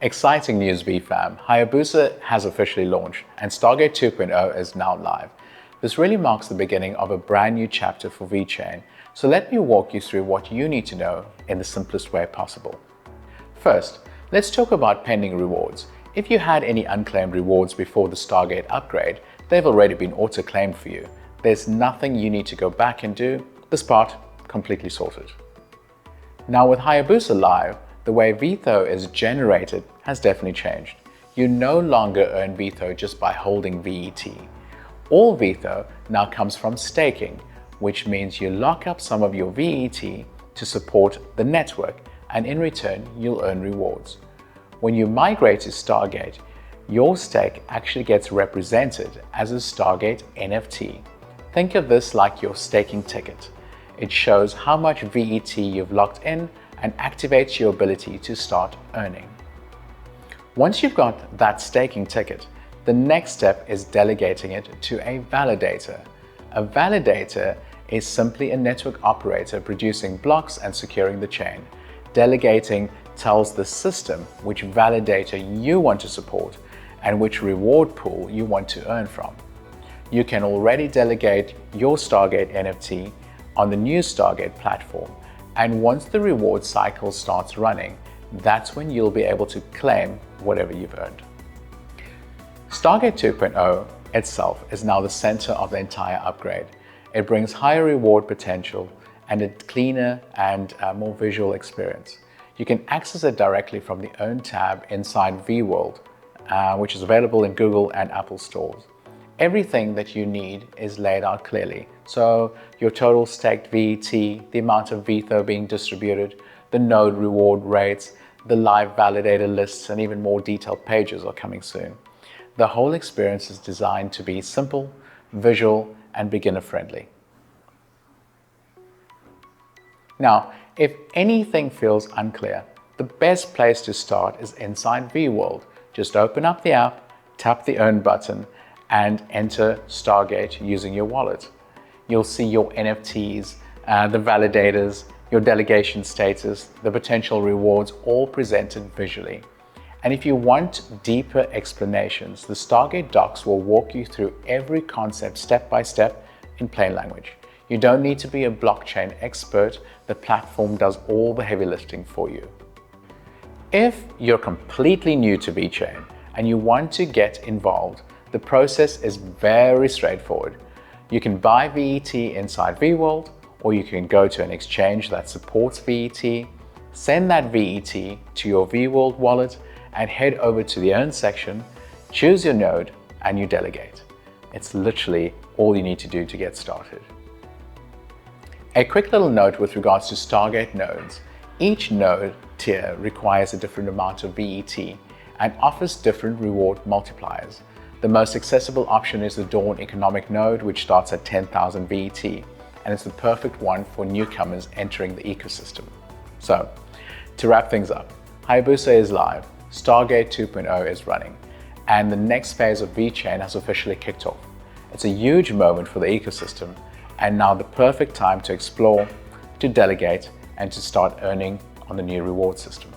Exciting news, VFam. Hayabusa has officially launched and StarGate 2.0 is now live. This really marks the beginning of a brand new chapter for VeChain, so let me walk you through what you need to know in the simplest way possible. First, let's talk about pending rewards. If you had any unclaimed rewards before the StarGate upgrade, they've already been auto-claimed for you. There's nothing you need to go back and do. This part, completely sorted. Now with Hayabusa live, the way VTHO is generated has definitely changed. You no longer earn VTHO just by holding VET. All VTHO now comes from staking, which means you lock up some of your VET to support the network, and in return, you'll earn rewards. When you migrate to StarGate, your stake actually gets represented as a StarGate NFT. Think of this like your staking ticket. It shows how much VET you've locked in and activates your ability to start earning. Once you've got that staking ticket, the next step is delegating it to a validator. A validator is simply a network operator producing blocks and securing the chain. Delegating tells the system which validator you want to support and which reward pool you want to earn from. You can already delegate your StarGate NFT on the new StarGate platform, and once the reward cycle starts running, that's when you'll be able to claim whatever you've earned. StarGate 2.0 itself is now the center of the entire upgrade. It brings higher reward potential and a cleaner and more visual experience. You can access it directly from the Earn tab inside VeWorld, which is available in Google and Apple stores. Everything that you need is laid out clearly. So your total staked VET, the amount of VTHO being distributed, the node reward rates, the live validator lists, and even more detailed pages are coming soon. The whole experience is designed to be simple, visual, and beginner-friendly. Now, if anything feels unclear, the best place to start is inside VeWorld. Just open up the app, tap the Earn button, and enter StarGate using your wallet. You'll see your NFTs, the validators, your delegation status, the potential rewards, all presented visually. And if you want deeper explanations, the StarGate docs will walk you through every concept step by step in plain language. You don't need to be a blockchain expert. The platform does all the heavy lifting for you. If you're completely new to VeChain and you want to get involved, the process is very straightforward. You can buy VET inside VeWorld, or you can go to an exchange that supports VET, send that VET to your VeWorld wallet, and head over to the Earn section, choose your node, and you delegate. It's literally all you need to do to get started. A quick little note with regards to StarGate nodes. Each node tier requires a different amount of VET and offers different reward multipliers. The most accessible option is the Dawn Economic node, which starts at 10,000 VET, and it's the perfect one for newcomers entering the ecosystem. So, to wrap things up, Hayabusa is live, StarGate 2.0 is running, and the next phase of VeChain has officially kicked off. It's a huge moment for the ecosystem, and now the perfect time to explore, to delegate, and to start earning on the new reward system.